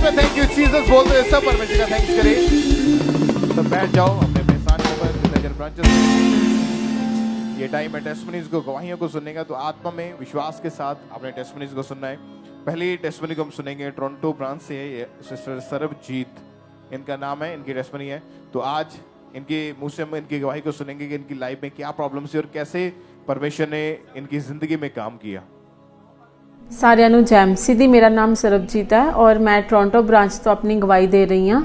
में thank you Jesus बोलते हुए सब परमेश्वर का थैंक्स करें। सब बैठ जाओ अपने अपने स्थान पर जितने ब्रांचेस। ये टाइम है टेस्टिमनीज को, गवाहियों को सुनने का। तो आत्मा में विश्वास के साथ अपने टेस्टिमनीज को सुनना है। पहली टेस्टिमनी को हम सुनेंगे टोरंटो ब्रांच से है, ये सिस्टर सरबजीत इनका नाम है, इनकी टेस्टिमनी है। तो आज इनके मुंह से हम इनकी गवाही को सुनेंगे कि इनकी लाइफ में क्या प्रॉब्लम्स है और कैसे परमेश्वर ने इनकी जिंदगी में काम किया। ਸਾਰਿਆਂ ਨੂੰ ਜੈ ਮਸੀਹ ਦੀ। ਮੇਰਾ ਨਾਮ ਸਰਬਜੀਤ ਹੈ ਔਰ ਮੈਂ ਟੋਰਾਂਟੋ ਬ੍ਰਾਂਚ ਤੋਂ ਆਪਣੀ ਗਵਾਹੀ ਦੇ ਰਹੀ ਹਾਂ।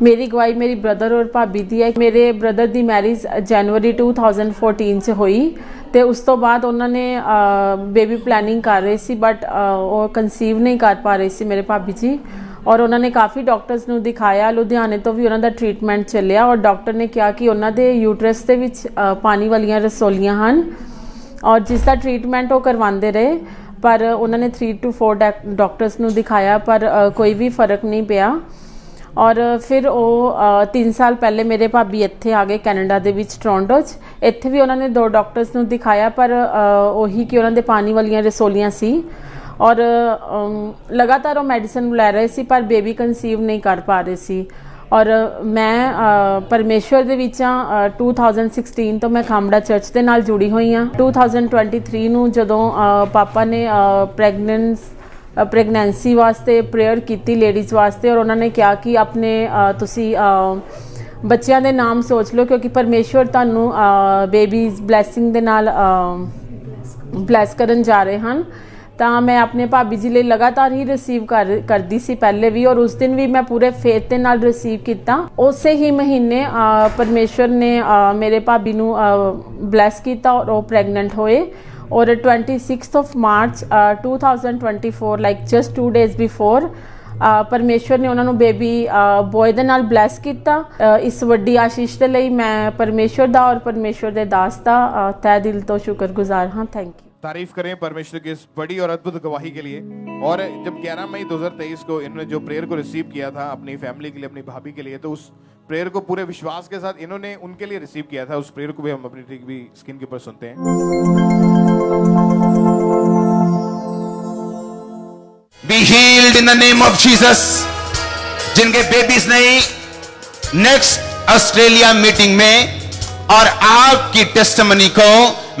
ਮੇਰੀ ਗਵਾਹੀ ਮੇਰੀ ਬ੍ਰਦਰ ਔਰ ਭਾਬੀ ਦੀ ਹੈ। ਮੇਰੇ ਬ੍ਰਦਰ ਦੀ ਮੈਰਿਜ ਜਨਵਰੀ 2014 ਚ ਹੋਈ ਤੇ ਉਸ ਤੋਂ ਬਾਅਦ ਉਹਨਾਂ ਨੇ ਬੇਬੀ ਪਲੈਨਿੰਗ ਕਰ ਰਹੇ ਸੀ ਬਟ ਉਹ ਕਨਸੀਵ ਨਹੀਂ ਕਰ ਪਾ ਰਹੇ ਸੀ ਮੇਰੇ ਭਾਬੀ ਜੀ। ਔਰ ਉਹਨਾਂ ਨੇ ਕਾਫੀ ਡਾਕਟਰਸ ਨੂੰ ਦਿਖਾਇਆ, ਲੁਧਿਆਣੇ ਤੋਂ ਵੀ ਉਹਨਾਂ ਦਾ ਟ੍ਰੀਟਮੈਂਟ ਚੱਲਿਆ ਔਰ ਡਾਕਟਰ ਨੇ ਕਿਹਾ ਕਿ ਉਹਨਾਂ ਦੇ ਯੂਟਰਸ ਦੇ ਵਿੱਚ ਪਾਣੀ ਵਾਲੀਆਂ ਰਸੌਲੀਆਂ ਹਨ ਔਰ ਜਿਸ ਦਾ ਟ੍ਰੀਟਮੈਂਟ ਉਹ ਕਰਵਾਉਂਦੇ ਰਹੇ। पर उन्होंने 3 to 4 डॉक्टर्स ਨੂੰ ਦਿਖਾਇਆ पर कोई भी फर्क नहीं ਪਿਆ। और फिर ਉਹ 3 ਸਾਲ ਪਹਿਲੇ ਮੇਰੇ ਭਾਬੀ ਇੱਥੇ ਆ ਗਏ ਕੈਨੇਡਾ ਦੇ ਵਿੱਚ ਟੋਰਾਂਟੋ 'ਚ। ਇੱਥੇ ਵੀ ਉਹਨਾਂ ਨੇ 2 ਡਾਕਟਰਸ ਨੂੰ ਦਿਖਾਇਆ ਪਰ ਉਹੀ ਕਿ ਉਹਨਾਂ ਦੇ ਪਾਣੀ ਵਾਲੀਆਂ ਰਸੌਲੀਆਂ ਸੀ ਔਰ ਲਗਾਤਾਰ ਉਹ ਮੈਡੀਸਨ ਲੈ ਰਹੇ ਸੀ ਪਰ ਬੇਬੀ ਕਨਸੀਵ ਨਹੀਂ ਕਰ ਪਾ ਰਹੇ ਸੀ। ਔਰ ਮੈਂ ਪਰਮੇਸ਼ਵਰ ਦੇ ਵਿੱਚ 2016 ਤੋਂ ਮੈਂ ਖਾਮੜਾ ਚਰਚ ਦੇ ਨਾਲ ਜੁੜੀ ਹੋਈ ਹਾਂ। 2023 ਨੂੰ ਜਦੋਂ ਪਾਪਾ ਨੇ ਪ੍ਰੈਗਨੈਂਸੀ ਵਾਸਤੇ ਪ੍ਰੇਅਰ ਕੀਤੀ ਲੇਡੀਜ਼ ਵਾਸਤੇ ਔਰ ਉਹਨਾਂ ਨੇ ਕਿਹਾ ਕਿ ਆਪਣੇ ਤੁਸੀਂ ਬੱਚਿਆਂ ਦੇ ਨਾਮ ਸੋਚ ਲਓ ਕਿਉਂਕਿ ਪਰਮੇਸ਼ਵਰ ਤੁਹਾਨੂੰ ਬੇਬੀਜ਼ ਬਲੈਸਿੰਗ ਦੇ ਨਾਲ ਬਲੈਸ ਕਰਨ ਜਾ ਰਹੇ ਹਨ। ਤਾਂ ਮੈਂ ਆਪਣੇ ਭਾਬੀ ਜੀ ਲਈ ਲਗਾਤਾਰ ਹੀ ਰਿਸੀਵ ਕਰਦੀ ਸੀ ਪਹਿਲੇ ਵੀ ਔਰ ਉਸ ਦਿਨ ਵੀ ਮੈਂ ਪੂਰੇ ਫੇਥ ਦੇ ਨਾਲ ਰਿਸੀਵ ਕੀਤਾ। ਉਸੇ ਹੀ ਮਹੀਨੇ ਪਰਮੇਸ਼ਵਰ ਨੇ ਮੇਰੇ ਭਾਬੀ ਨੂੰ ਬਲੈਸ ਕੀਤਾ ਔਰ ਉਹ ਪ੍ਰੈਗਨੈਂਟ ਹੋਏ ਔਰ 26th of March 2024 like just 2 days before ਪਰਮੇਸ਼ਵਰ ਨੇ ਉਹਨਾਂ ਨੂੰ ਬੇਬੀ ਬॉय ਦੇ ਨਾਲ ਬਲੈਸ ਕੀਤਾ। ਇਸ ਵੱਡੀ ਆਸ਼ੀਸ਼ ਦੇ ਲਈ ਮੈਂ ਪਰਮੇਸ਼ਵਰ ਦਾ ਔਰ ਪਰਮੇਸ਼ਵਰ ਦੇ ਦਾਸ ਦਾ ਤਹਿ ਦਿਲ ਤੋਂ ਸ਼ੁਕਰਗੁਜ਼ਾਰ ਹਾਂ। Thank you. तारीफ करें परमेश्वर की इस बड़ी और अद्भुत गवाही के लिए। और जब 11 मई 2023 को इन्होंने जो प्रेयर को रिसीव किया था अपनी फैमिली के लिए, अपनी भाभी के लिए, तो उस प्रेयर को पूरे विश्वास के साथ इन्होंने उनके लिए रिसीव किया था। उस प्रेयर को भी हम अपनी भी स्क्रीन के ऊपर सुनते हैं। Be healed in the name of Jesus। जिनके बेबीज नहीं, नेक्स्ट ऑस्ट्रेलिया मीटिंग में और आपकी टेस्टिमनी को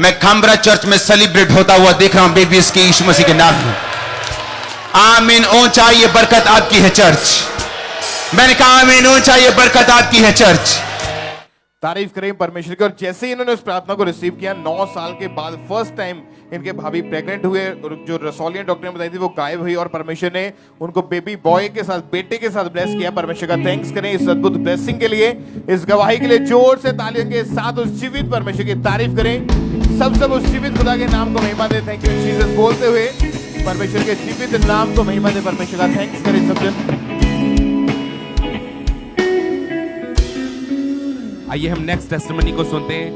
मैं खामरा चर्च में सेलिब्रेट होता हुआ देख रहा हूं बेबीज के यीशु मसीह के नाम में। आमीन। ऊंचा ये बरकत आपकी है चर्च। मैंने कहा आमीन, ऊंचा ये बरकत आपकी है चर्च। तारीफ करें परमेश्वर की। और जैसे ही इन्होंने उस प्रार्थना को रिसीव किया 9 साल के बाद फर्स्ट टाइम इनके भाभी प्रेग्नेंट हुए और जो रसौलियां डॉक्टर ने बताई थी वो गायब हुई और परमेश्वर ने उनको बेबी बॉय के साथ, बेटे के साथ ब्लेस किया। परमेश्वर का थैंक्स करें इस अद्भुत ब्लेसिंग के लिए, इस गवाही के लिए। जोर से तालियों के साथ उस जीवित परमेश्वर की तारीफ करें। सब उस जीवित खुदा के नाम को महिमा दे। थैंक यू जीसस बोलते हुए परमेश्वर के जीवित नाम को महिमा दे। परमेश्वर का थैंक्स करें सब जन। आइए हम नेक्स्ट टेस्टिमनी को सुनते हैं।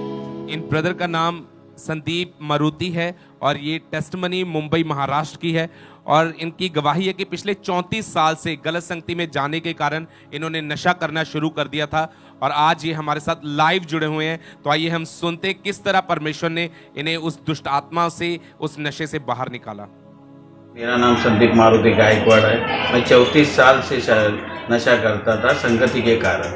इन ब्रदर का नाम संदीप मारुति है और ये टेस्टिमनी मुंबई महाराष्ट्र की है और इनकी गवाही है कि पिछले 34 साल से गलत संगति में जाने के कारण इन्होंने नशा करना शुरू कर दिया था और आज ये हमारे साथ लाइव जुड़े हुए हैं। तो आइए हम सुनते हैं किस तरह परमेश्वर ने इन्हें उस दुष्ट आत्मा से, उस नशे से बाहर निकाला। मेरा नाम संदीप मारुति गायकवाड़ है। मैं 34 साल से नशा करता था संगति के कारण।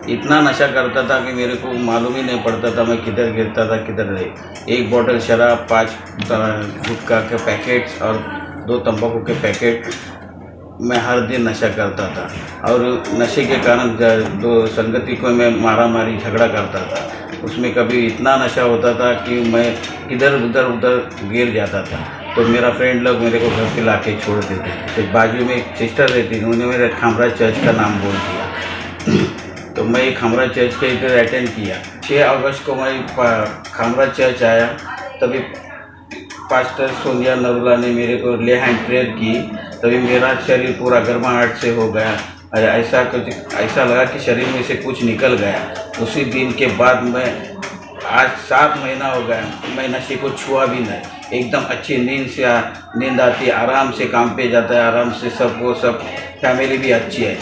इतना नशा करता था कि मेरे को मालूम ही नहीं पड़ता था मैं किधर गिरता था किधर नहीं। 1 बोतल शराब, 5 गुटखा के पैकेट्स और 2 तंबाकू के पैकेट मैं हर दिन नशा करता था और नशे के कारण 2 संगति को मैं मारा मारी झगड़ा करता था। उसमें कभी इतना नशा होता था कि मैं इधर उधर गिर जाता था। तो मेरा फ्रेंड लोग मेरे को घर पे ला के छोड़ देते थे। तो बाजू में एक सिस्टर रहती थी, उन्होंने मेरे खामरा चर्च का नाम बोल दिया। तो मैं खामरा चर्च के इधर अटेंड किया। 6 अगस्त को मैं खामरा चर्च आया, तभी पास्टर सोनिया नरूला ने मेरे को ले हैंड प्रेयर की। तभी मेरा शरीर पूरा गर्माहट से हो गया। ऐसा लगा कि शरीर में से कुछ निकल गया। उसी दिन के बाद मैं आज 7 महीना हो गया मैं नशे को छुआ भी नहीं। एकदम अच्छी नींद आती है, आराम से काम पे जाता है, आराम से सब फैमिली भी अच्छी है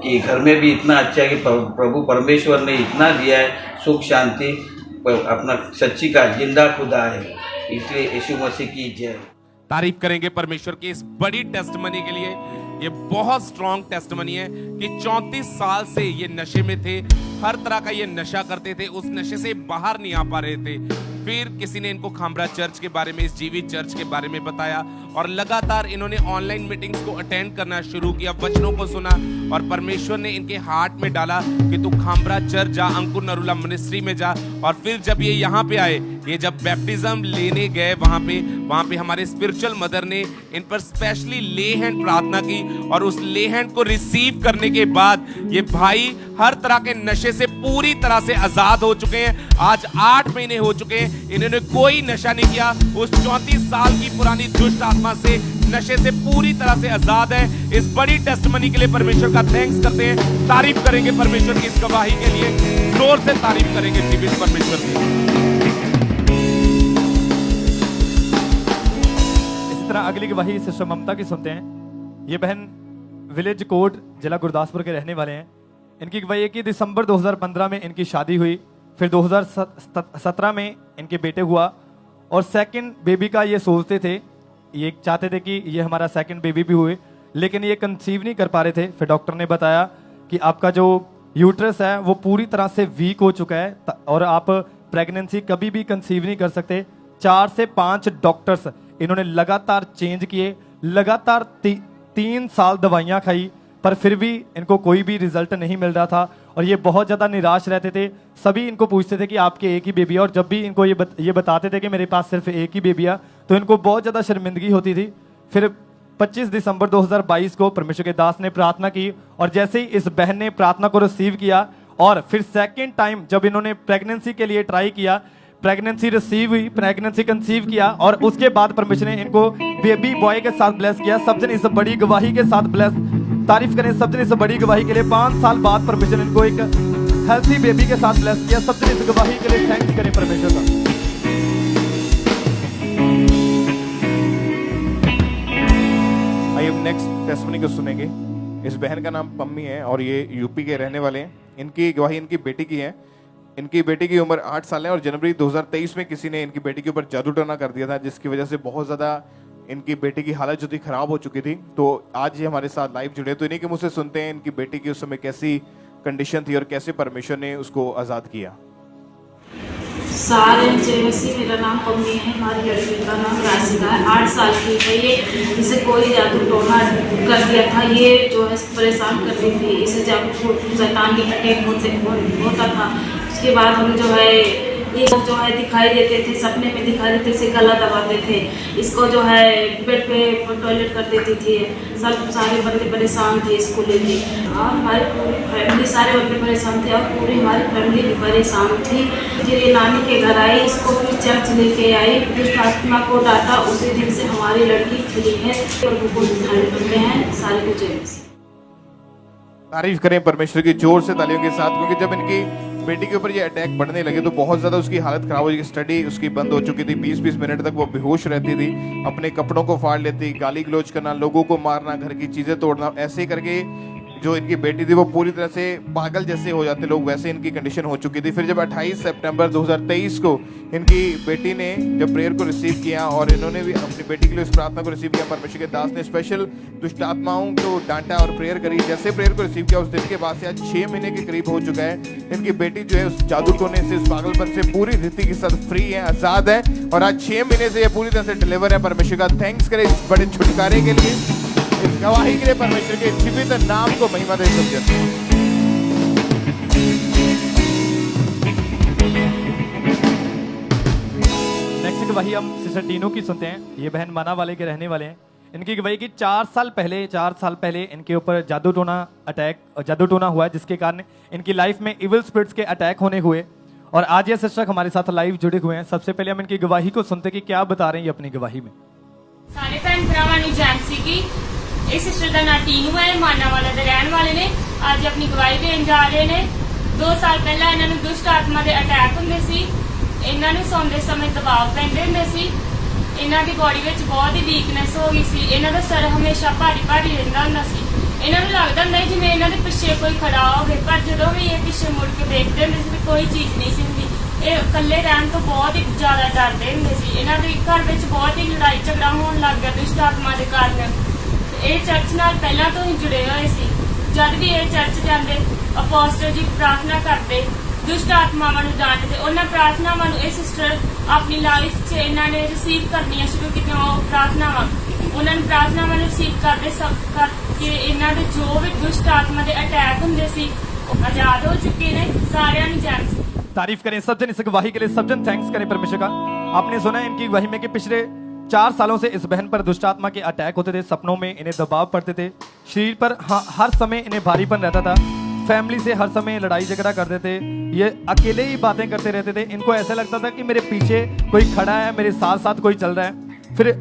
कि घर में भी इतना अच्छा है कि प्रभु परमेश्वर ने इतना दिया है सुख शांति। अपना सच्ची का जिंदा खुदा है, इसलिए यीशु मसीह की जय। तारीफ करेंगे परमेश्वर की इस बड़ी टेस्टमनी के लिए। ये बहुत स्ट्रॉन्ग टेस्टमनी है कि 34 साल से ये नशे में थे, हर तरह का ये नशा करते थे, उस नशे से बाहर नहीं आ पा रहे थे। फिर किसी ने इनको खामरा चर्च के बारे में, इस जीवित चर्च के बारे में बताया और लगातार इन्होंने ऑनलाइन मीटिंग्स को अटेंड करना शुरू किया, वचनों को सुना और परमेश्वर ने इनके हार्ट में डाला कि तू खामरा चर्च जा, अंकुर नरूला मिनिस्ट्री में जा। और फिर जब ये यहाँ पे आए, ये जब बैप्टिज्म लेने गए वहां पे हमारे स्पिरिचुअल मदर ने इन पर स्पेशली ले हैंड प्रार्थना की और उस ले हैंड को रिसीव करने के बाद ये भाई हर तरह के नशे से पूरी तरह से आजाद हो चुके हैं। आज 8 महीने हो चुके हैं, इन्होंने कोई नशा नहीं किया, उस 34 साल की पुरानी दुष्ट आत्मा से, नशे से पूरी तरह से आजाद है। इस बड़ी टेस्टमनी के लिए परमेश्वर का थैंक्स करते हैं, तारीफ करेंगे परमेश्वर की इस गवाही के लिए, जोर से तारीफ करेंगे जीवित परमेश्वर की। इस तरह अगली गवाही सिस्टर ममता की सुनते हैं। ये बहन विलेज कोट जिला गुरदासपुर के रहने वाले हैं। इनकी गवाही है कि दिसंबर 2015 में इनकी शादी हुई, फिर 2017 में इनके बेटे हुआ और सेकंड बेबी का ये सोचते थे, ये चाहते थे कि ये हमारा सेकंड बेबी भी हुए, लेकिन ये कंसीव नहीं कर पा रहे थे। फिर डॉक्टर ने बताया कि आपका जो यूट्रस है वो पूरी तरह से वीक हो चुका है और आप प्रेगनेंसी कभी भी कंसीव नहीं कर सकते। 4 से 5 डॉक्टर्स इन्होंने लगातार चेंज किए, लगातार 3 साल दवाइयाँ खाई, पर फिर भी इनको कोई भी रिजल्ट नहीं मिल रहा था और ये बहुत ज़्यादा निराश रहते थे। सभी इनको पूछते थे कि आपके एक ही बेबी है और जब भी इनको ये बताते थे कि मेरे पास सिर्फ एक ही बेबी है तो इनको बहुत ज़्यादा शर्मिंदगी होती थी। फिर 25 दिसंबर 2022 को परमेश्वर के दास ने प्रार्थना की और जैसे ही इस बहन ने प्रार्थना को रिसीव किया और फिर सेकेंड टाइम जब इन्होंने प्रेगनेंसी के लिए ट्राई किया, प्रेगनेंसी रिसीव हुई, प्रेगनेंसी कंसीव किया और उसके बाद परमेश्वर ने इनको बेबी बॉय के साथ ब्लेस किया। सब जन इस बड़ी गवाही के साथ ब्लेस, तारीफ करें सब जन इस बड़ी गवाही के लिए। 5 साल बाद परमेश्वर ने इनको एक हेल्थी बेबी के साथ ब्लेस किया। सब जन इस गवाही के लिए थैंक्स करें परमेश्वर का। आइए नेक्स्ट टेस्टमनी को सुनेंगे। इस बहन का नाम पम्मी है और ये यूपी के रहने वाले हैं। इनकी गवाही इनकी बेटी की है। इनकी बेटी की उम्र 8 साल है और जनवरी 2023 में किसी ने इनकी बेटी के ऊपर जादू टोना कर दिया था, जिसकी वजह से बहुत ज़्यादा इनकी बेटी की हालत जो थी खराब हो चुकी थी। तो आज ये हमारे साथ लाइव जुड़े, तो इन्हीं के मुझसे सुनते हैं इनकी बेटी की उस समय कैसी कंडीशन थी और कैसे परमेश्वर ने उसको आज़ाद किया। सारे मसी मेरा नाम पम्मी है, हमारी लड़की का नाम राशिदा है, 8 साल की है। ये इसे कोई जादू टोना कर दिया था, ये जो है परेशान कर रही थी, इसे जब शैतानी अटैक होता था उसके बाद हम जो है ये जो है दिखाई देते थे, सपने में दिखाई देते, इसे गला दबाते थे, इसको जो है बेड पे टॉयलेट कर देती थी। सब सारे बंदे परेशान थे इसको लेके और हमारी पूरी फैमिली, सारे बंदे परेशान थे और पूरी हमारी फैमिली भी परेशान थी। ये नानी के घर आई, इसको फिर चर्च लेके आई, दुष्ट आत्मा को डांटा, उसी दिन से हमारी लड़की खुली है और वो धारण करते हैं सारे को जय मसीह। तारीफ करें परमेश्वर की जोर से तालियों के साथ, क्योंकि जब इनकी बेटी के ऊपर ये अटैक बढ़ने लगे तो बहुत ज्यादा उसकी हालत खराब हो गई। स्टडी उसकी बंद हो चुकी थी, 20-20 मिनट तक वो बेहोश रहती थी, अपने कपड़ों को फाड़ लेती, गाली गलौज करना, लोगों को मारना, घर की चीजें तोड़ना, ऐसे करके जो इनकी बेटी थी वो पूरी तरह से पागल जैसे हो जाते लोग, वैसे इनकी कंडीशन हो चुकी थी। फिर जब 28 सितंबर 2023 को इनकी बेटी ने जब प्रेयर को रिसीव किया और इन्होंने भी अपनी बेटी के लिए उस प्रार्थना को रिसीव किया, परमेश्वर के दास ने स्पेशल दुष्ट आत्माओं को डांटा और प्रेयर करी। जैसे प्रेयर को रिसीव किया उस दिन के बाद से आज 6 महीने के करीब हो चुका है। इनकी बेटी जो है उस जादू टोने से, उस पागलपन से पूरी रीति के साथ फ्री है, आजाद है और आज 6 महीने से ये पूरी तरह से डिलीवर है। परमेश्वर का थैंक्स करें इस बड़े छुटकारे के लिए, इस गवाही के लिए, परमेश्वर के जीवित नाम को महिमा दे सकते हैं। नेक्स्ट गवाही हम सिस्टर टीनू की सुनते हैं। ये बहन माना वाले के रहने वाले हैं। इनकी गवाही की 4 साल पहले इनके ऊपर जादू टोना हुआ है, जिसके कारण इनकी लाइफ में इविल स्पिरिट्स के अटैक होने हुए और आज ये सिस्टर हमारे साथ लाइव जुड़े हुए हैं। सबसे पहले हम इनकी गवाही को सुनते कि क्या बता रहे हैं ये अपनी गवाही में। सारे भैन भरावां नूं जय मसीह की। इस सिस्टर का नाम टीनू है, माना वाले दे रहने वाले ने। आज अपनी गवाही देन जा रहे ने। 2 साल पहला इन्हां नूं दुष्ट आत्मा दे अटैक हुंदे सी, इन्हां नूं सौंदे समय दबाव पैंदे हुंदे सी, इन्हां दी बॉडी विच बहुत ही वीकनेस हो गई सी, इन्हां दा सर हमेशा भारी भारी रहिंदा हुंदा सी। इन्हां नूं लगदा हुंदा सी जिवें इन्हां दे पिछे कोई खड़ा होवे, पर जदों भी ये पिछे मुड़ के देखदे हुंदे सी कोई चीज़ नहीं सी हुंदी। ये इकल्ले रहण तो बहुत ही ज़्यादा डरदे हुंदे सी। इन्हां दे घर विच बहुत ही लड़ाई झगड़ा होण लग गया दुष्ट आत्मा दे कारण। ਇਹ ਚਰਚ ਨਾਲ ਪਹਿਲਾਂ ਤੋਂ ਹੀ ਜੁੜੇ ਹੋਏ ਸੀ। ਜਦ ਵੀ ਇਹ ਚਰਚ ਜਾਂਦੇ ਅਪੋਸਟਲ ਜੀ ਪ੍ਰਾਰਥਨਾ ਕਰਦੇ, ਦੁਸ਼ਟ ਆਤਮਾਵਾਂ ਨੂੰ ਜਾਣਦੇ। ਉਹਨਾਂ ਪ੍ਰਾਰਥਨਾਵਾਂ ਨੂੰ ਇਹ ਸਿਸਟਰ ਆਪਣੀ ਲਾਈਫ 'ਚ ਇਹਨਾਂ ਨੇ ਰਿਸੀਵ ਕਰਨੀਆਂ ਸ਼ੁਰੂ ਕੀਤੀਆਂ। ਉਹ ਪ੍ਰਾਰਥਨਾਵਾਂ ਉਹਨਾਂ ਨੂੰ ਪ੍ਰਾਰਥਨਾਵਾਂ ਨੂੰ ਰਿਸੀਵ ਕਰਦੇ ਸਭ ਕਰਕੇ ਇਹਨਾਂ ਦੇ ਜੋ ਵੀ ਦੁਸ਼ਟ ਆਤਮਾ ਦੇ ਅਟੈਕ ਹੁੰਦੇ ਸੀ ਉਹ ਆਜ਼ਾਦ ਹੋ ਚੁੱਕੇ ਨੇ। सारियां ਨੂੰ जय मसीह। तारीफ करें सब जन इस गवाही के लिए, सब जन थैंक्स करें परमेश्वर का। आपने सुना है इनकी गवाही में कि पिछले 4 सालों से इस बहन पर दुष्ट आत्मा के अटैक होते थे, सपनों में इन्हें दबाव पड़ते थे, शरीर पर हर समय इन्हें भारीपन रहता था, फैमिली से हर समय लड़ाई झगड़ा करते थे, ये अकेले ही बातें करते रहते थे। इनको ऐसा लगता था कि मेरे पीछे कोई खड़ा है, मेरे साथ साथ कोई चल रहा है। फिर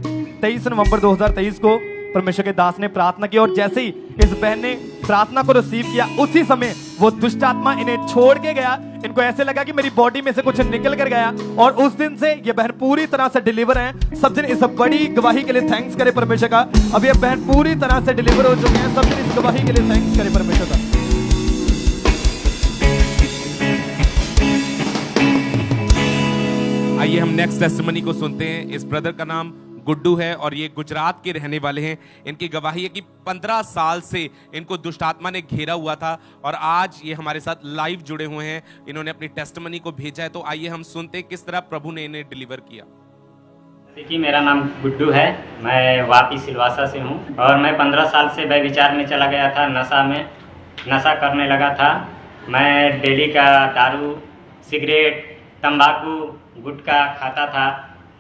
23 नवंबर 2023 को परमेश्वर के दास ने प्रार्थना की और जैसे ही इस बहन ने प्रार्थना को रिसीव किया उसी समय वो दुष्ट आत्मा इन्हें छोड़ के गया। इनको ऐसे लगा कि मेरी बॉडी में से कुछ निकल कर गया और उस दिन से ये बहन पूरी तरह से डिलीवर है। सब जन इस बड़ी गवाही के लिए थैंक्स करें परमेश्वर का। अब ये बहन पूरी तरह से डिलीवर हो चुके हैं। सब जन इस गवाही के लिए थैंक्स करें परमेश्वर का। आइए हम नेक्स्ट टेस्टिमनी को सुनते हैं। इस ब्रदर का नाम गुड्डू है और ये गुजरात के रहने वाले हैं। इनकी गवाही है कि 15 साल से इनको दुष्ट आत्मा ने घेरा हुआ था और आज ये हमारे साथ लाइव जुड़े हुए हैं। इन्होंने अपनी टेस्टिमनी को भेजा है, तो आइए हम सुनते हैं किस तरह प्रभु ने इन्हें डिलीवर किया। कि मेरा नाम गुड्डू है, मैं वापी सिलवासा से हूँ और मैं 15 साल से व्यभिचार में चला गया था। नशा करने लगा था। मैं डेली का दारू, सिगरेट, तंबाकू, गुटखा खाता था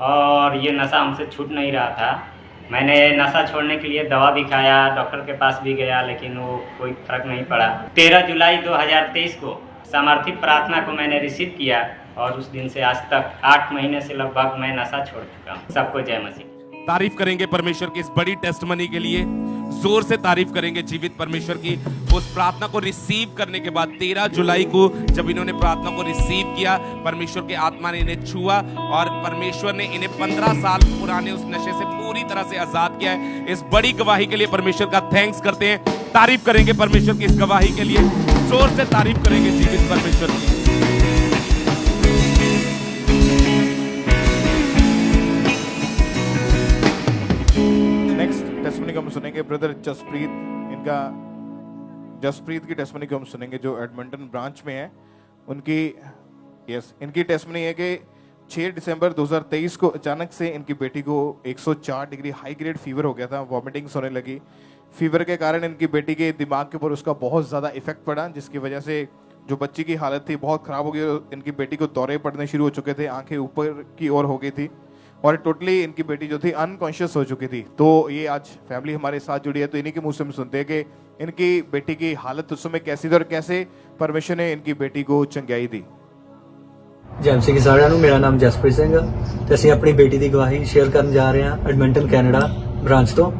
और ये नशा हमसे छूट नहीं रहा था। मैंने नशा छोड़ने के लिए दवा भी खाया, डॉक्टर के पास भी गया, लेकिन वो कोई फर्क नहीं पड़ा। 13 जुलाई 2023 को समर्थित प्रार्थना को मैंने रिसीव किया और उस दिन से आज तक 8 महीने से लगभग मैं नशा छोड़ चुका हूँ। सबको जय मसीह। तारीफ करेंगे परमेश्वर की इस बड़ी टेस्टिमनी के लिए, जोर से तारीफ करेंगे जीवित परमेश्वर की। उस प्रार्थना को रिसीव करने के बाद 13 जुलाई को जब इन्होंने प्रार्थना को रिसीव किया, परमेश्वर के आत्मा ने इन्हें छुआ और परमेश्वर ने इन्हें 15 साल पुराने उस नशे से पूरी तरह से आजाद किया है। इस बड़ी गवाही के लिए परमेश्वर का थैंक्स करते हैं। तारीफ करेंगे परमेश्वर की इस गवाही के लिए, जोर से तारीफ करेंगे जीवित परमेश्वर की। टेस्टिमनी को हम सुनेंगे ब्रदर जसप्रीत। इनका जसप्रीत की टेस्टिमनी को हम सुनेंगे जो एडमंटन ब्रांच में है। इनकी टेस्टिमनी है कि 6 दिसंबर 2023 को अचानक से इनकी बेटी को 104 डिग्री हाई ग्रेड फीवर हो गया था, वॉमिटिंग्स होने लगी। फीवर के कारण इनकी बेटी के दिमाग के ऊपर उसका बहुत ज़्यादा इफेक्ट पड़ा, जिसकी वजह से जो बच्ची की हालत थी बहुत ख़राब हो गई। इनकी बेटी को दौरे पड़ने शुरू हो चुके थे, आंखें ऊपर की ओर हो गई थी और टोटली इनकी बेटी जो थी अनकॉन्शियस हो चुकी थी। तो ये आज फैमिली हमारे साथ जुड़ी है, तो इन्हीं के मुंह से हम सुनते हैं कि इनकी बेटी की हालत उस समय कैसी थी और कैसे परमेश्वर ने इनकी बेटी को चंगाई दी। जय मसीह की साਰਿਆਂ ਨੂੰ। ਮੇਰਾ ਨਾਮ ਜਸਪ੍ਰੀਤ ਸਿੰਘ ਤੇ ਅਸੀਂ ਆਪਣੀ ਬੇਟੀ ਦੀ ਗਵਾਹੀ ਸ਼ੇਅਰ ਕਰਨ ਜਾ ਰਹੇ ਹਾਂ ਐਡਮੰਟਨ ਕੈਨੇਡਾ ਬ੍ਰਾਂਚ ਤੋਂ।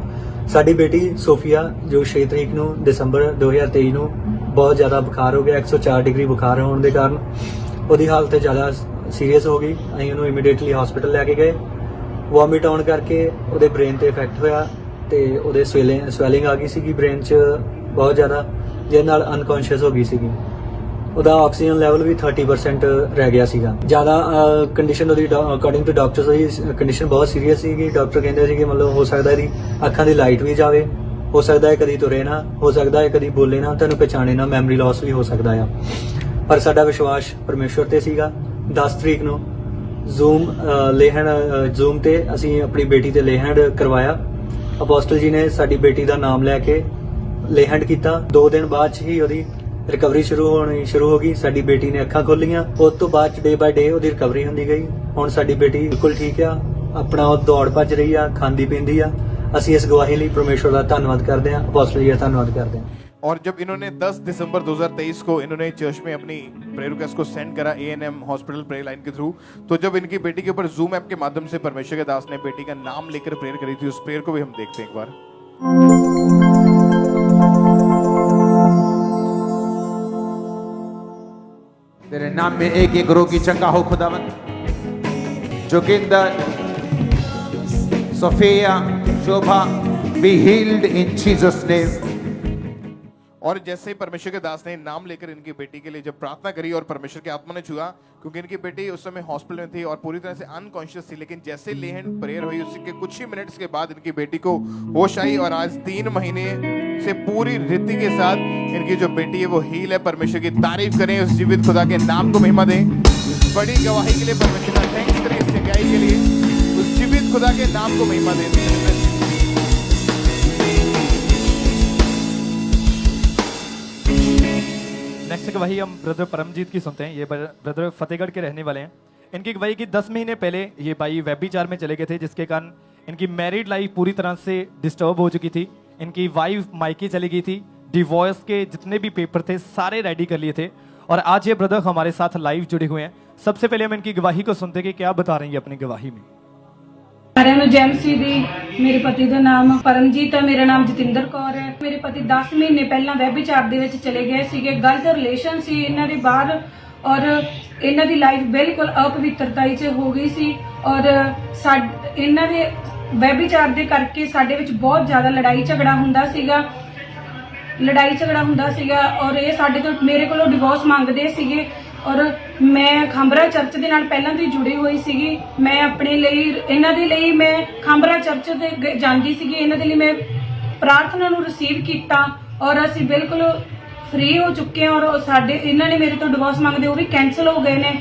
ਸਾਡੀ ਬੇਟੀ ਸੋਫੀਆ ਜੋ 6 ਤਰੀਕ ਨੂੰ ਦਸੰਬਰ 2023 ਨੂੰ ਬਹੁਤ ਜ਼ਿਆਦਾ ਬੁਖਾਰ ਹੋ ਗਿਆ, 104 ਡਿਗਰੀ ਬੁਖਾਰ ਹੋਣ ਦੇ ਕਾਰਨ ਉਹਦੀ ਹਾਲਤ ਜ਼ਿਆਦਾ ਸੀਰੀਅਸ ਹੋ ਗਈ। ਅਸੀਂ ਉਹਨੂੰ ਇਮੀਡੀਏਟਲੀ ਹਸਪੀਟਲ ਲੈ ਕੇ ਗਏ। ਵੋਮਿਟ ਆਉਣ ਕਰਕੇ ਉਹਦੇ ਬ੍ਰੇਨ ਤੇ ਇਫੈਕਟ ਹੋਇਆ ਤੇ ਉਹਦੇ ਸਵੈਲਿੰਗ ਆ ਗਈ ਸੀਗੀ ਬ੍ਰੇਨ 'ਚ ਬਹੁਤ ਜ਼ਿਆਦਾ, ਜਿਹਦੇ ਨਾਲ ਅਨਕੌਂਸ਼ੀਅਸ ਹੋ ਗਈ ਸੀਗੀ। ਉਹਦਾ ਆਕਸੀਜਨ ਲੈਵਲ ਵੀ 30% ਰਹਿ ਗਿਆ ਸੀਗਾ। ਜ਼ਿਆਦਾ ਕੰਡੀਸ਼ਨ ਉਹਦੀ ਅਕੋਰਡਿੰਗ ਟੂ ਡਾਕਟਰਸ ਉਹਦੀ ਕੰਡੀਸ਼ਨ ਬਹੁਤ ਸੀਰੀਅਸ ਸੀਗੀ। ਡਾਕਟਰ ਕਹਿੰਦੇ ਸੀ ਕਿ ਮਤਲਬ ਹੋ ਸਕਦਾ ਇਹਦੀ ਅੱਖਾਂ ਦੀ ਲਾਈਟ ਵੀ ਜਾਵੇ, ਹੋ ਸਕਦਾ ਹੈ ਕਦੀ ਤੁਰੇ ਨਾ, ਹੋ ਸਕਦਾ ਹੈ ਕਦੀ ਬੋਲੇ ਨਾ, ਤੁਹਾਨੂੰ ਪਛਾਣੇ ਨਾ, ਮੈਮਰੀ ਲਾਸ ਵੀ ਹੋ ਸਕਦਾ ਆ। ਪਰ ਸਾਡਾ ਵਿਸ਼ਵਾਸ ਪਰਮੇਸ਼ਵਰ ਤੇ ਸੀਗਾ। 10 ਤਰੀਕ ਨੂੰ ਜ਼ੂਮ ਤੇ ਅਸੀਂ ਆਪਣੀ ਬੇਟੀ ਤੇ ਲੇਹੈਂਡ ਕਰਵਾਇਆ। ਅਪੋਸਟਲ ਜੀ ਨੇ ਸਾਡੀ ਬੇਟੀ ਦਾ ਨਾਮ ਲੈ ਕੇ ਲੇਹੈਂਡ ਕੀਤਾ। 2 ਦਿਨ ਬਾਅਦ ਹੀ ਉਹਦੀ ਰਿਕਵਰੀ ਸ਼ੁਰੂ ਹੋ ਗਈ। ਸਾਡੀ ਬੇਟੀ ਨੇ ਅੱਖਾਂ ਖੋਲੀਆਂ। ਉਸ ਤੋਂ ਬਾਅਦ ਡੇ ਬਾਏ ਡੇ ਉਹਦੀ ਰਿਕਵਰੀ ਹੁੰਦੀ ਗਈ। ਹੁਣ ਸਾਡੀ ਬੇਟੀ ਬਿਲਕੁਲ ਠੀਕ ਆ, ਆਪਣਾ ਉਹ ਦੌੜ ਭੱਜ ਰਹੀ ਆ, ਖਾਂਦੀ ਪੀਂਦੀ ਆ। ਅਸੀਂ ਇਸ ਗਵਾਹੀ ਲਈ ਪਰਮੇਸ਼ਵਰ ਦਾ ਧੰਨਵਾਦ ਕਰਦੇ ਹਾਂ, ਅਪੋਸਟਲ ਜੀ ਦਾ ਧੰਨਵਾਦ ਕਰਦੇ ਹਾਂ। और जब इन्होंने 10 दिसंबर 2023 को इन्होंने चर्च में अपनी प्रेयर रिक्वेस्ट को सेंड करा A&M हॉस्पिटल प्रेयर लाइन के थ्रू, तो जब इनकी बेटी के ऊपर जूम ऐप के माध्यम से परमेश्वर के दास ने बेटी का नाम लेकर प्रेयर करी थी, उस प्रेयर को भी हम देखते हैं एक बार। तेरे नाम में एक रोग की चंगा हो खुदावंद। Joginder, Sophia, Shobha, be healed in Jesus name. और जैसे ही परमेश्वर के दास ने नाम लेकर इनकी बेटी के लिए जब प्रार्थना करी और परमेश्वर की आत्मा ने छुआ, क्योंकि इनकी बेटी उस समय हॉस्पिटल में थी और पूरी तरह से अनकॉन्शियस थी, लेकिन जैसे ले हैंड प्रेयर हुई उसी के कुछ ही मिनट्स के बाद इनकी बेटी को होश आई और आज 3 महीने से पूरी रीति के साथ इनकी जो बेटी है वो हील है। परमेश्वर की तारीफ करें, उस जीवित खुदा के नाम को महिमा दें। बड़ी गवाही के लिए परमेश्वर का थैंक्स करें, इस जगह के लिए उस जीवित खुदा के नाम को महिमा दें। नेक्स्ट गवाही हम ब्रदर परमजीत की सुनते हैं। ये ब्रदर फतेहगढ़ के रहने वाले हैं। इनकी गवाही की 10 महीने पहले ये भाई व्यभिचार में चले गए थे, जिसके कारण इनकी मैरिड लाइफ पूरी तरह से डिस्टर्ब हो चुकी थी। इनकी वाइफ मायके चली गई थी, डिवोर्स के जितने भी पेपर थे सारे रेडी कर लिए थे और आज ये ब्रदर हमारे साथ लाइव जुड़े हुए हैं। सबसे पहले हम इनकी गवाही को सुनते हैं कि क्या बता रही है अपनी गवाही में। ਸਾਰਿਆਂ ਨੂੰ ਜੈਮਸੀ ਦੀ। ਮੇਰੇ ਪਤੀ ਦਾ ਨਾਮ ਪਰਮਜੀਤ ਹੈ, ਮੇਰਾ ਨਾਮ ਜਤਿੰਦਰ ਕੌਰ ਹੈ। ਮੇਰੇ ਪਤੀ 10 ਮਹੀਨੇ ਪਹਿਲਾਂ ਵੈਭਿਚਾਰ ਦੇ ਵਿੱਚ ਚਲੇ ਗਏ ਸੀਗੇ। ਗਲਤ ਰਿਲੇਸ਼ਨ ਸੀ ਇਹਨਾਂ ਦੇ ਬਾਹਰ ਔਰ ਇਹਨਾਂ ਦੀ ਲਾਈਫ ਬਿਲਕੁਲ ਅਪਵਿੱਤਰਤਾ 'ਚ ਹੋ ਗਈ ਸੀ ਔਰ ਇਹਨਾਂ ਦੇ ਵੈਭਿਚਾਰ ਦੇ ਕਰਕੇ ਸਾਡੇ ਵਿੱਚ ਬਹੁਤ ਜ਼ਿਆਦਾ ਲੜਾਈ ਝਗੜਾ ਹੁੰਦਾ ਸੀਗਾ ਔਰ ਇਹ ਸਾਡੇ ਤੋਂ ਮੇਰੇ ਕੋਲੋਂ ਡਿਵੋਰਸ ਮੰਗਦੇ ਸੀਗੇ ਔਰ ਮੈਂ ਖਾਂਬਰਾ ਚਰਚ ਦੇ ਨਾਲ ਪਹਿਲਾਂ ਤੋਂ ਹੀ ਜੁੜੀ ਹੋਈ ਸੀਗੀ। ਮੈਂ ਆਪਣੇ ਲਈ ਇਹਨਾਂ ਦੇ ਲਈ ਮੈਂ ਖਾਂਬਰਾ ਚਰਚ ਤੇ ਜਾਂਦੀ ਸੀਗੀ, ਇਹਨਾਂ ਦੇ ਲਈ ਮੈਂ ਪ੍ਰਾਰਥਨਾ ਨੂੰ ਰਿਸੀਵ ਕੀਤਾ ਔਰ ਅਸੀਂ ਬਿਲਕੁਲ ਫ੍ਰੀ ਹੋ ਚੁੱਕੇ ਹਾਂ ਔਰ ਸਾਡੇ ਇਹਨਾਂ ਨੇ ਮੇਰੇ ਤੋਂ ਡਿਵੋਰਸ ਮੰਗਦੇ ਉਹ ਵੀ ਕੈਂਸਲ ਹੋ ਗਏ ਨੇ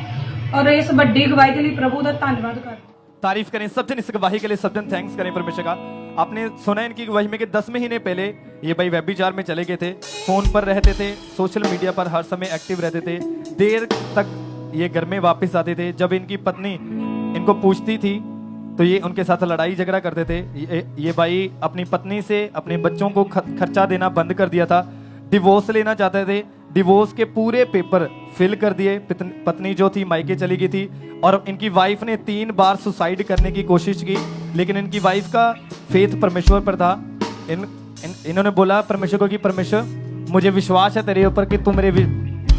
ਔਰ ਇਸ ਵੱਡੀ ਗਵਾਹੀ ਦੇ ਲਈ ਪ੍ਰਭੂ ਦਾ ਧੰਨਵਾਦ ਕਰਦੇ। तारीफ करें सब जन, इस गवाही के लिए सब जन थैंक्स करें परमेश्वर का। आपने सुना इनकी गवाही में कि 10 महीने पहले ये भाई व्यभिचार में चले गए थे, फोन पर रहते थे, सोशल मीडिया पर हर समय एक्टिव रहते थे, देर तक ये घर में वापस आते थे। जब इनकी पत्नी इनको पूछती थी तो ये उनके साथ लड़ाई झगड़ा करते थे। ये भाई अपनी पत्नी से अपने बच्चों को खर्चा देना बंद कर दिया था, डिवोर्स लेना चाहते थे। डिवोर्स के पूरे पेपर फिल कर दिए। पत्नी जो थी मायके चली गई थी और इनकी वाइफ ने 3 बार सुसाइड करने की कोशिश की, लेकिन इनकी वाइफ का फेथ परमेश्वर पर था। इन्होंने बोला परमेश्वर को कि परमेश्वर मुझे विश्वास है तेरे ऊपर कि तू मेरे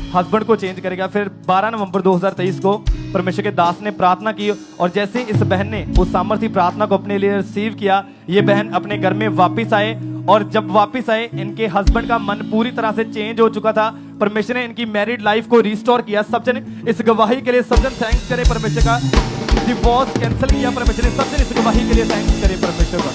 हस्बैंड को चेंज करेगा। फिर 12 नवंबर 2023 को परमेश्वर के दास ने प्रार्थना की और जैसे इस बहन ने उस सामर्थ्य प्रार्थना को अपने लिए रिसीव किया, ये बहन अपने घर में वापस आए और जब वापस आए इनके हस्बैंड का मन पूरी तरह से चेंज हो चुका था। परमेश्वर ने इनकी मैरिड लाइफ को रिस्टोर किया। सब जन इस गवाही के लिए सब जन थैंक्स करें परमेश्वर का। डिवोर्स कैंसिल किया परमेश्वर ने। सब जन इस गवाही के लिए थैंक्स करें परमेश्वर का।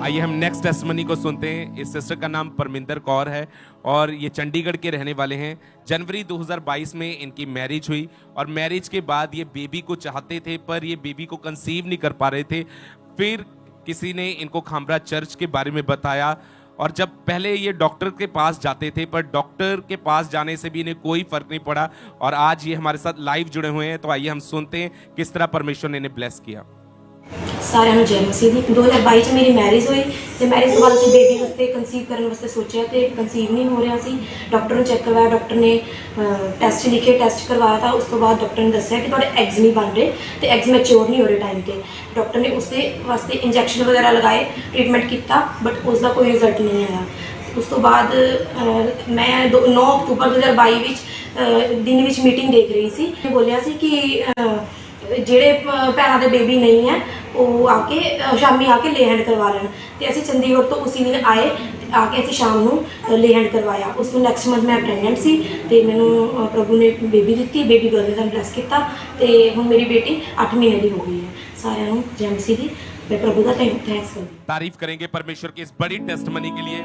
आइए हम नेक्स्ट टेस्टमनी को सुनते हैं। इस सिस्टर का नाम परमिंदर कौर है और ये चंडीगढ़ के रहने वाले हैं। जनवरी 2022 में इनकी मैरिज हुई और मैरिज के बाद ये बेबी को चाहते थे पर ये बेबी को कंसीव नहीं कर पा रहे थे। फिर किसी ने इनको खांबरा चर्च के बारे में बताया और जब पहले ये डॉक्टर के पास जाते थे पर डॉक्टर के पास जाने से भी इन्हें कोई फर्क नहीं पड़ा और आज ये हमारे साथ लाइव जुड़े हुए हैं। तो आइए हम सुनते हैं किस तरह परमेश्वर ने इन्हें ब्लेस किया। ਸਾਰਿਆਂ ਨੂੰ ਜੈ ਮਸੀਹ ਦੀ। 2022 ਚ ਮੇਰੀ ਮੈਰਿਜ ਹੋਈ ਤੇ ਮੈਰਿਜ ਤੋਂ ਬਾਅਦ ਅਸੀਂ ਬੇਬੀ ਵਾਸਤੇ ਕਨਸੀਵ ਕਰਨ ਵਾਸਤੇ ਸੋਚਿਆ ਤੇ ਕਨਸੀਵ ਨਹੀਂ ਹੋ ਰਿਹਾ ਸੀ। ਡਾਕਟਰ ਨੂੰ ਚੈੱਕ ਕਰਵਾਇਆ, ਡਾਕਟਰ ਨੇ ਟੈਸਟ ਲਿਖੇ, ਟੈਸਟ ਕਰਵਾਇਆ ਤਾਂ ਉਸ ਤੋਂ ਬਾਅਦ ਡਾਕਟਰ ਨੇ ਦੱਸਿਆ ਕਿ ਤੁਹਾਡੇ ਐਗਜ਼ ਨਹੀਂ ਬਣ ਰਹੇ ਤੇ ਐਗਜ਼ ਮੈਚਿਓਰ ਨਹੀਂ ਹੋ ਰਹੇ ਟਾਈਮ ਤੇ। ਡਾਕਟਰ ਨੇ ਉਸ ਦੇ ਵਾਸਤੇ ਇੰਜੈਕਸ਼ਨ ਵਗੈਰਾ ਲਗਾਏ, ਟ੍ਰੀਟਮੈਂਟ ਕੀਤਾ ਬਟ ਉਸ ਦਾ ਕੋਈ ਰਿਜ਼ਲਟ ਨਹੀਂ ਆਇਆ। ਉਸ ਤੋਂ ਬਾਅਦ ਮੈਂ 9 ਅਕਤੂਬਰ 2022 ਵਿੱਚ ਦਿਨ ਵਿੱਚ ਮੀਟਿੰਗ ਦੇਖ ਰਹੀ ਸੀ। ਬੋਲਿਆ ਸੀ ਕਿ ਜਿਹੜੇ ਭੈਣਾਂ ਦੇ ਬੇਬੀ ਨਹੀਂ ਹੈ ਉਹ ਆ ਕੇ ਸ਼ਾਮੀ ਆ ਕੇ ਲੇ ਹੈਂਡ ਕਰਵਾ ਲੈਣ ਤੇ ਅਸੀਂ ਚੰਡੀਗੜ੍ਹ ਤੋਂ ਉਸੇ ਦਿਨ ਆਏ ਆ ਕੇ ਅਸੀਂ ਸ਼ਾਮ ਨੂੰ ਲੇ ਹੈਂਡ ਕਰਵਾਇਆ। ਉਸ ਤੋਂ ਨੈਕਸਟ ਮੰਥ ਮੈਂ ਪ੍ਰੈਗਨੈਂਟ ਸੀ ਤੇ ਮੈਨੂੰ ਪ੍ਰਭੂ ਨੇ ਬੇਬੀ ਦਿੱਤੀ, ਬੇਬੀ ਗਰਲ ਦਾ ਬਲੈਸ ਕੀਤਾ ਤੇ ਹੁਣ ਮੇਰੀ ਬੇਟੀ 8 ਮਹੀਨੇ ਦੀ ਹੋ ਗਈ ਹੈ। ਸਾਰਿਆਂ ਨੂੰ ਜੈ ਮਸੀਹ ਦੀ। मैं प्रभु का थैंक्स करती हूँ। तारीफ करेंगे परमेश्वर की इस बड़ी टेस्टमनी के लिए।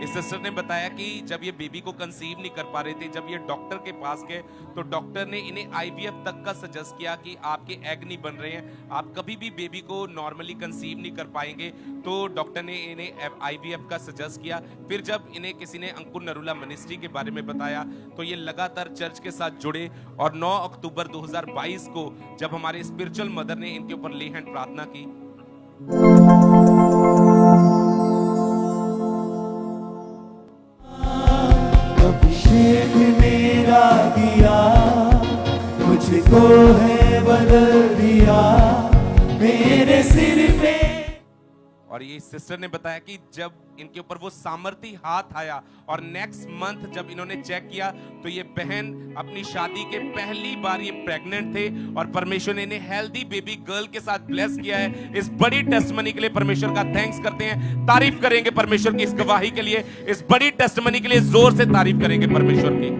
इस सिस्टर ने बताया कि जब ये बेबी को कंसीव नहीं कर पा रहे थे, जब ये डॉक्टर के पास गए तो डॉक्टर ने इन्हें आईवीएफ तक का सजेस्ट किया कि आपके एग नहीं बन रहे हैं, आप कभी भी बेबी को नॉर्मली कंसीव नहीं कर पाएंगे। तो डॉक्टर ने इन्हें आईवीएफ का सजेस्ट किया। फिर जब इन्हें किसी ने अंकुर नरूला मिनिस्ट्री के बारे में बताया तो ये लगातार चर्च के साथ जुड़े और 9 अक्टूबर 2022 को जब हमारे स्पिरिचुअल मदर ने इनके ऊपर ले हैंड प्रार्थना की, अभिषेक मेरा दिया मुझको है बदल दिया मेरे सिर पे। और ये सिस्टर ने बताया कि जब इनके ऊपर वो सामर्थी हाथ आया और नेक्स्ट मंथ जब इन्होंने चेक किया तो ये बहन अपनी शादी के पहली बार ये प्रेग्नेंट थे और परमेश्वर ने इन्हें हेल्दी बेबी गर्ल के साथ ब्लेस किया है। इस बड़ी टेस्टमनी के लिए परमेश्वर का थैंक्स करते हैं, तारीफ करेंगे परमेश्वर की इस गवाही के लिए, इस बड़ी टेस्टमनी के लिए जोर से तारीफ करेंगे परमेश्वर की।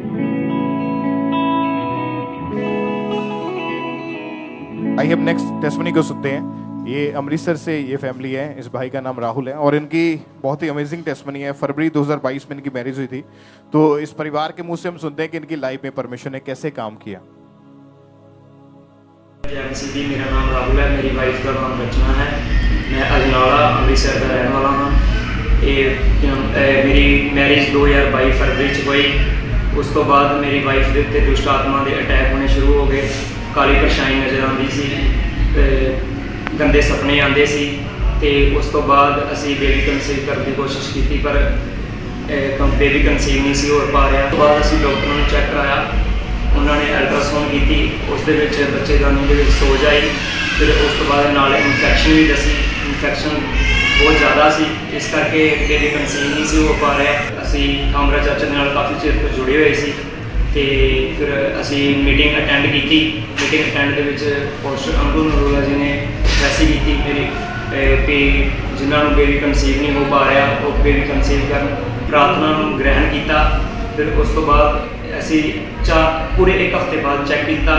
आइए हम नेक्स्ट टेस्टमनी को सुनते हैं। ये अमृतसर से ये फैमिली है, इस भाई का नाम राहुल है और इनकी बहुत ही अमेजिंग टेस्टमनी है। फरवरी 2022 में इनकी मैरिज हुई थी। तो इस परिवार के मुंह से हम सुनते हैं कि इनकी लाइफ में परमेश्वर ने कैसे काम किया। जी, मेरा नाम राहुल है, मेरी वाइफ का नाम रचना है, मैं अजनाला अमृतसर का रहने वाला हूँ। मेरी मैरिज 2022 फरवरी च हुई। उस तो बाद मेरी वाइफ के उत्ते दुष्ट आत्मा के अटैक होने शुरू हो गए, काली परछाई नज़र आती सी, गंदे सपने आते सी। तो उस तो बाद असी बेबी कंसीव करने की कोशिश की पर बेबी कंसीव नहीं सी हो पा रहा। तो बाद असी डॉक्टरों ने चेक कराया, उन्होंने अल्ट्रासाउंड की, उस बच्चेदानी के सोज आई। फिर उस तो बाद नाल इन्फैक्शन भी दसी, इन्फैक्शन बहुत ज़्यादा सी, इस करके बेबी कंसीव नहीं सी हो पा रहा। असी कामरा चाचा के नाल काफ़ी चिर तो जुड़े हुए सी। तो फिर असी मीटिंग अटेंड की। मीटिंग अटेंड के पोस्टर अंकुर नरोला जी ने वैसी की मेरी कि जिन्होंने बेबी कंसीव नहीं हो पा रहा वो बेबी कंसीव कर प्रार्थना ग्रहण किया। फिर उस तो बाद असी पूरे एक हफ्ते बाद चेक किया।